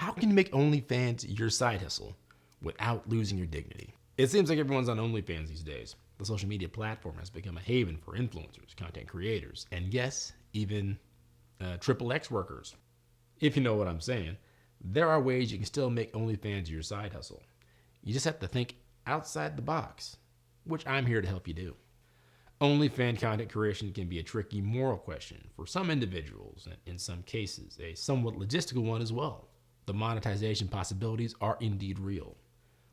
How can you make OnlyFans your side hustle without losing your dignity? It seems like everyone's on OnlyFans these days. The social media platform has become a haven for influencers, content creators, and yes, even XXX workers. If you know what I'm saying, there are ways you can still make OnlyFans your side hustle. You just have to think outside the box, which I'm here to help you do. OnlyFans content creation can be a tricky moral question for some individuals, and in some cases, a somewhat logistical one as well. The monetization possibilities are indeed real.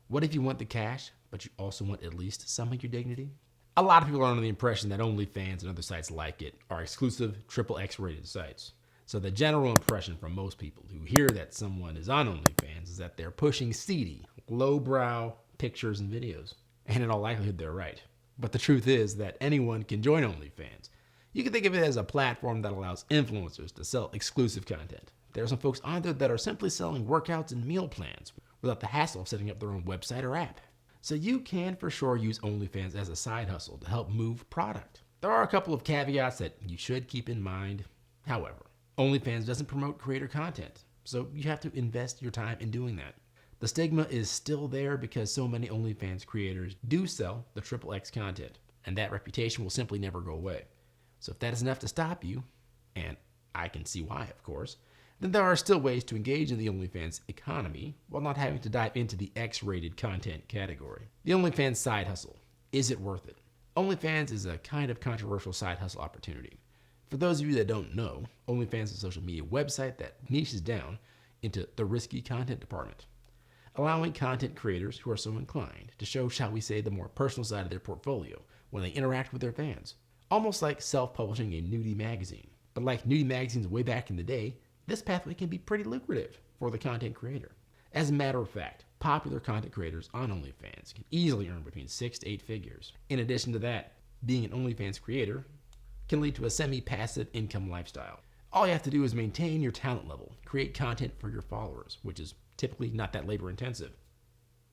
What if you want the cash, but you also want at least some of your dignity? A lot of people are under the impression that OnlyFans and other sites like it are exclusive XXX rated sites. So the general impression from most people who hear that someone is on OnlyFans is that they're pushing seedy, lowbrow pictures and videos. And in all likelihood, they're right. But the truth is that anyone can join OnlyFans. You can think of it as a platform that allows influencers to sell exclusive content. There are some folks on there that are simply selling workouts and meal plans without the hassle of setting up their own website or app. So you can for sure use OnlyFans as a side hustle to help move product. There are a couple of caveats that you should keep in mind. However, OnlyFans doesn't promote creator content, so you have to invest your time in doing that. The stigma is still there because so many OnlyFans creators do sell the XXX content, and that reputation will simply never go away. So if that is enough to stop you, and I can see why, of course, then there are still ways to engage in the OnlyFans economy while not having to dive into the X-rated content category. The OnlyFans side hustle. Is it worth it? OnlyFans is a kind of controversial side hustle opportunity. For those of you that don't know, OnlyFans is a social media website that niches down into the risky content department, allowing content creators who are so inclined to show, shall we say, the more personal side of their portfolio when they interact with their fans. Almost like self-publishing a nudie magazine. But like nudie magazines way back in the day, this pathway can be pretty lucrative for the content creator. As a matter of fact, popular content creators on OnlyFans can easily earn between 6 to 8 figures. In addition to that, being an OnlyFans creator can lead to a semi-passive income lifestyle. All you have to do is maintain your talent level, create content for your followers, which is typically not that labor intensive,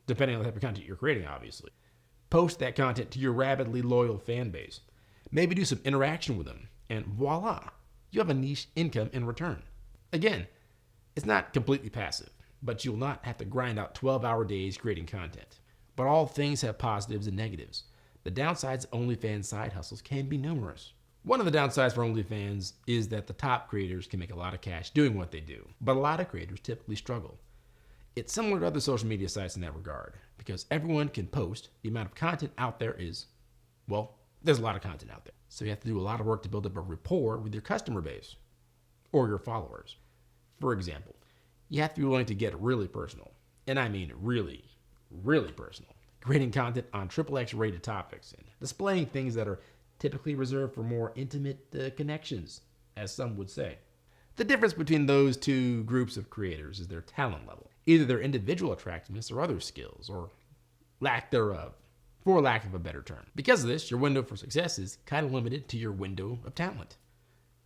depending on the type of content you're creating, obviously. Post that content to your rabidly loyal fan base. Maybe do some interaction with them, and voila, you have a niche income in return. Again, it's not completely passive, but you'll not have to grind out 12-hour days creating content. But all things have positives and negatives. The downsides of OnlyFans side hustles can be numerous. One of the downsides for OnlyFans is that the top creators can make a lot of cash doing what they do, but a lot of creators typically struggle. It's similar to other social media sites in that regard, because everyone can post. The amount of content out there is, well, there's a lot of content out there. So you have to do a lot of work to build up a rapport with your customer base or your followers. For example, you have to be willing to get really personal. And I mean really, really personal. Creating content on XXX rated topics and displaying things that are typically reserved for more intimate connections, as some would say. The difference between those two groups of creators is their talent level, either their individual attractiveness or other skills, or lack thereof, for lack of a better term. Because of this, your window for success is kind of limited to your window of talent.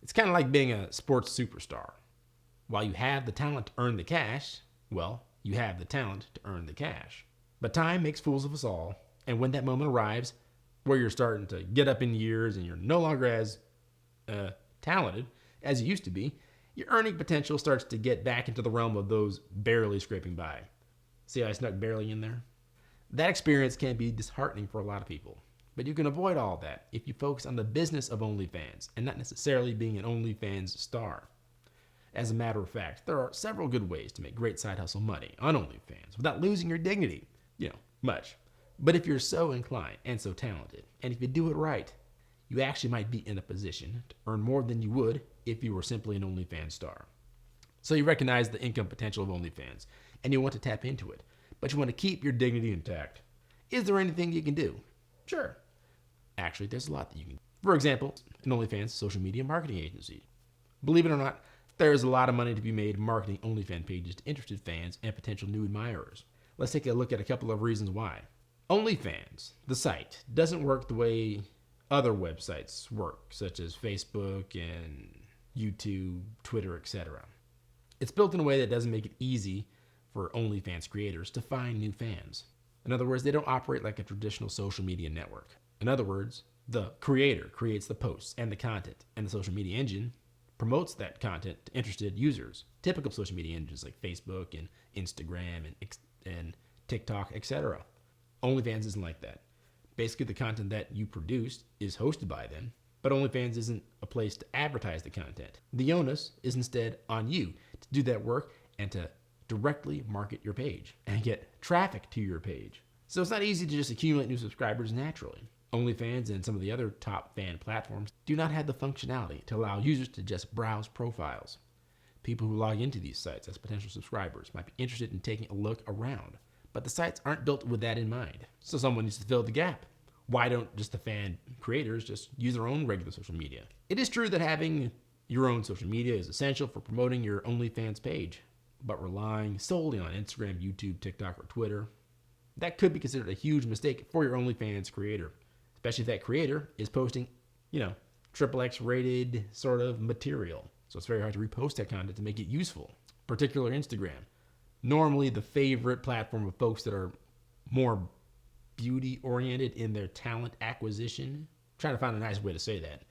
It's kind of like being a sports superstar. While you have the talent to earn the cash, well, you have the talent to earn the cash. But time makes fools of us all, and when that moment arrives, where you're starting to get up in years and you're no longer as talented as you used to be, your earning potential starts to get back into the realm of those barely scraping by. See how I snuck barely in there? That experience can be disheartening for a lot of people, but you can avoid all that if you focus on the business of OnlyFans and not necessarily being an OnlyFans star. As a matter of fact, there are several good ways to make great side hustle money on OnlyFans without losing your dignity, much. But if you're so inclined and so talented, and if you do it right, you actually might be in a position to earn more than you would if you were simply an OnlyFans star. So you recognize the income potential of OnlyFans, and you want to tap into it, but you want to keep your dignity intact. Is there anything you can do? Sure. Actually, there's a lot that you can do. For example, an OnlyFans social media marketing agency. Believe it or not, there is a lot of money to be made marketing OnlyFans pages to interested fans and potential new admirers. Let's take a look at a couple of reasons why. OnlyFans, the site, doesn't work the way other websites work, such as Facebook and YouTube, Twitter, etc. It's built in a way that doesn't make it easy for OnlyFans creators to find new fans. In other words, they don't operate like a traditional social media network. In other words, the creator creates the posts and the content, and the social media engine promotes that content to interested users. Typical social media engines like Facebook and Instagram and TikTok, etc. OnlyFans isn't like that. Basically, the content that you produce is hosted by them, but OnlyFans isn't a place to advertise the content. The onus is instead on you to do that work and to directly market your page and get traffic to your page. So it's not easy to just accumulate new subscribers naturally. OnlyFans and some of the other top fan platforms do not have the functionality to allow users to just browse profiles. People who log into these sites as potential subscribers might be interested in taking a look around, but the sites aren't built with that in mind. So someone needs to fill the gap. Why don't just the fan creators just use their own regular social media? It is true that having your own social media is essential for promoting your OnlyFans page, but relying solely on Instagram, YouTube, TikTok, or Twitter, that could be considered a huge mistake for your OnlyFans creator, especially if that creator is posting, XXX rated sort of material. So it's very hard to repost that content to make it useful, particularly Instagram. Normally the favorite platform of folks that are more beauty oriented in their talent acquisition. I'm trying to find a nice way to say that.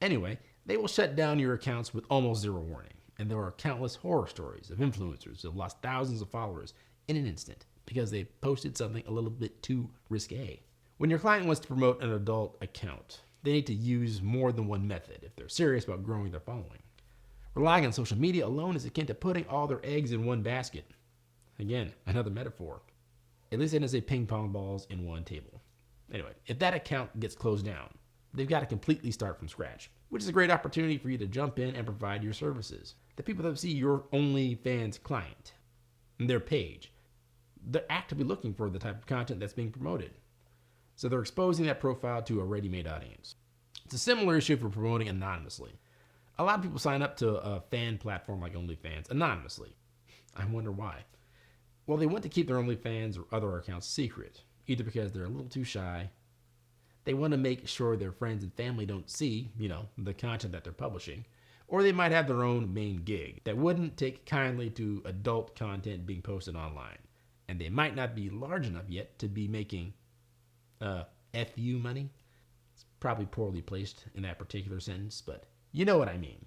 Anyway, they will shut down your accounts with almost zero warning. And there are countless horror stories of influencers who have lost thousands of followers in an instant because they posted something a little bit too risque. When your client wants to promote an adult account, they need to use more than one method if they're serious about growing their following. Relying on social media alone is akin to putting all their eggs in one basket. Again, another metaphor. At least it doesn't say ping pong balls in one table. Anyway, if that account gets closed down, they've got to completely start from scratch, which is a great opportunity for you to jump in and provide your services. The people that see your OnlyFans client and their page, they're actively looking for the type of content that's being promoted. So they're exposing that profile to a ready-made audience. It's a similar issue for promoting anonymously. A lot of people sign up to a fan platform like OnlyFans anonymously. I wonder why. Well, they want to keep their OnlyFans or other accounts secret, either because they're a little too shy, they want to make sure their friends and family don't see, the content that they're publishing, or they might have their own main gig that wouldn't take kindly to adult content being posted online. And they might not be large enough yet to be making FU money. It's probably poorly placed in that particular sentence, but you know what I mean.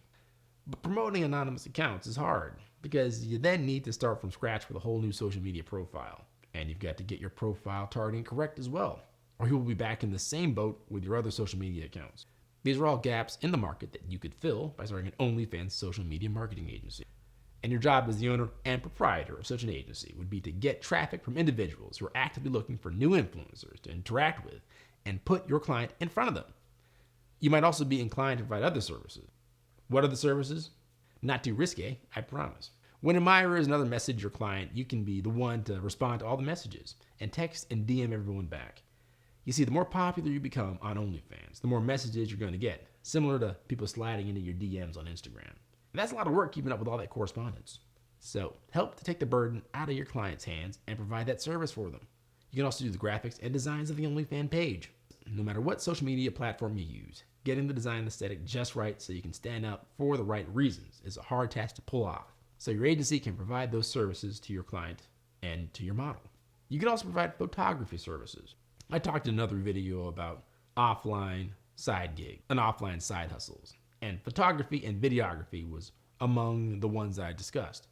But promoting anonymous accounts is hard because you then need to start from scratch with a whole new social media profile. And you've got to get your profile targeting correct as well, or you will be back in the same boat with your other social media accounts. These are all gaps in the market that you could fill by starting an OnlyFans social media marketing agency. And your job as the owner and proprietor of such an agency would be to get traffic from individuals who are actively looking for new influencers to interact with and put your client in front of them. You might also be inclined to provide other services. What are the services? Not too risque, I promise. When a mirror is another message your client, you can be the one to respond to all the messages and text and DM everyone back. You see, the more popular you become on OnlyFans, the more messages you're going to get, similar to people sliding into your DMs on Instagram. And that's a lot of work keeping up with all that correspondence. So help to take the burden out of your client's hands and provide that service for them. You can also do the graphics and designs of the OnlyFans page. No matter what social media platform you use, getting the design aesthetic just right so you can stand out for the right reasons is a hard task to pull off. So your agency can provide those services to your client and to your model. You can also provide photography services. I talked in another video about offline side gigs and offline side hustles. And photography and videography was among the ones I discussed.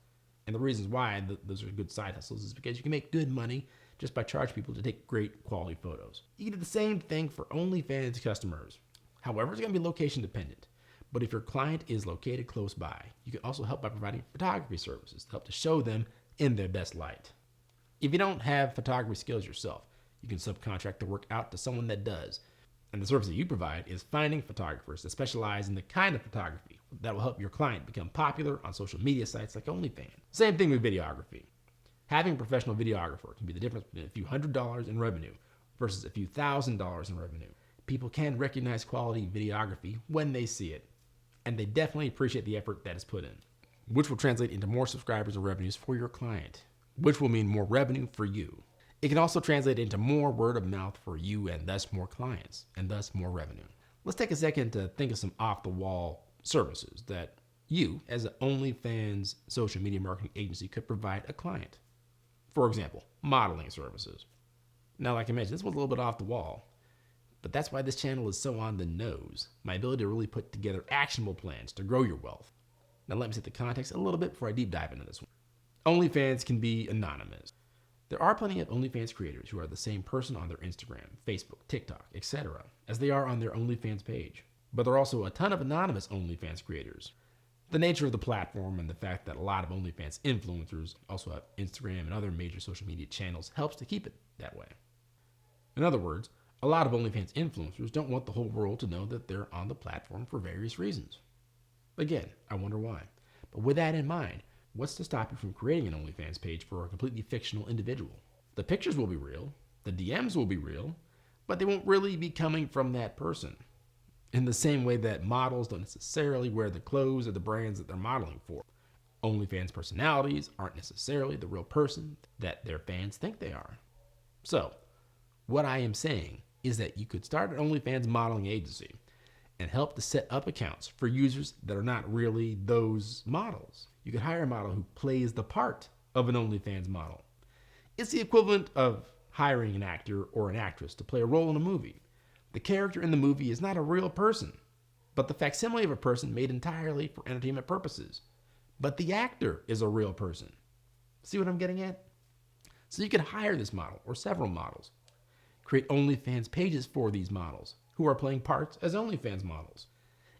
And the reasons why those are good side hustles is because you can make good money just by charging people to take great quality photos. You can do the same thing for OnlyFans customers. However, it's going to be location dependent. But if your client is located close by, you can also help by providing photography services to help to show them in their best light. If you don't have photography skills yourself, you can subcontract the work out to someone that does. And the service that you provide is finding photographers that specialize in the kind of photography that will help your client become popular on social media sites like OnlyFans. Same thing with videography. Having a professional videographer can be the difference between a few $100s in revenue versus a few $1,000s in revenue. People can recognize quality videography when they see it, and they definitely appreciate the effort that is put in, which will translate into more subscribers and revenues for your client, which will mean more revenue for you. It can also translate into more word of mouth for you and thus more clients and thus more revenue. Let's take a second to think of some off-the-wall services that you, as an OnlyFans social media marketing agency, could provide a client. For example, modeling services. Now, like I mentioned, this was a little bit off the wall, But that's why this channel is so on the nose. My ability to really put together actionable plans to grow your wealth. Now let me set the context a little bit before I deep dive into this one. OnlyFans can be anonymous. There are plenty of OnlyFans creators who are the same person on their Instagram, Facebook, TikTok, etc. as they are on their OnlyFans page. But there are also a ton of anonymous OnlyFans creators. The nature of the platform and the fact that a lot of OnlyFans influencers also have Instagram and other major social media channels helps to keep it that way. In other words, a lot of OnlyFans influencers don't want the whole world to know that they're on the platform for various reasons. Again, I wonder why. But with that in mind, what's to stop you from creating an OnlyFans page for a completely fictional individual? The pictures will be real, the DMs will be real, but they won't really be coming from that person. In the same way that models don't necessarily wear the clothes or the brands that they're modeling for. OnlyFans personalities aren't necessarily the real person that their fans think they are. So, what I am saying is that you could start an OnlyFans modeling agency and help to set up accounts for users that are not really those models. You could hire a model who plays the part of an OnlyFans model. It's the equivalent of hiring an actor or an actress to play a role in a movie. The character in the movie is not a real person, but the facsimile of a person made entirely for entertainment purposes. But the actor is a real person. See what I'm getting at? So you could hire this model or several models. Create OnlyFans pages for these models who are playing parts as OnlyFans models,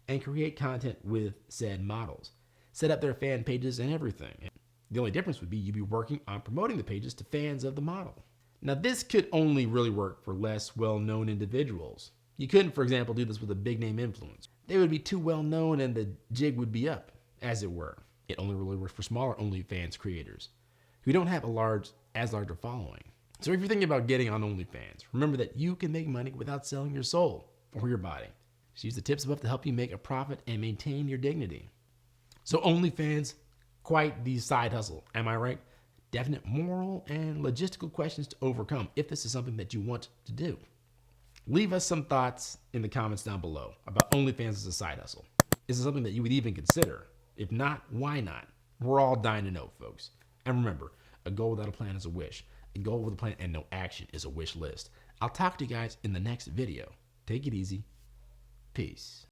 and create content with said models. Set up their fan pages and everything. The only difference would be you'd be working on promoting the pages to fans of the model. Now this could only really work for less well-known individuals. You couldn't, for example, do this with a big name influencer. They would be too well known and the jig would be up, as it were. It only really works for smaller OnlyFans creators who don't have as large a following. So if you're thinking about getting on OnlyFans, remember that you can make money without selling your soul or your body. Just use the tips above to help you make a profit and maintain your dignity. So OnlyFans, quite the side hustle, am I right? Definite moral and logistical questions to overcome if this is something that you want to do. Leave us some thoughts in the comments down below about OnlyFans as a side hustle. Is it something that you would even consider? If not, why not? We're all dying to know, folks. And remember, a goal without a plan is a wish. A goal with a plan and no action is a wish list. I'll talk to you guys in the next video. Take it easy. Peace.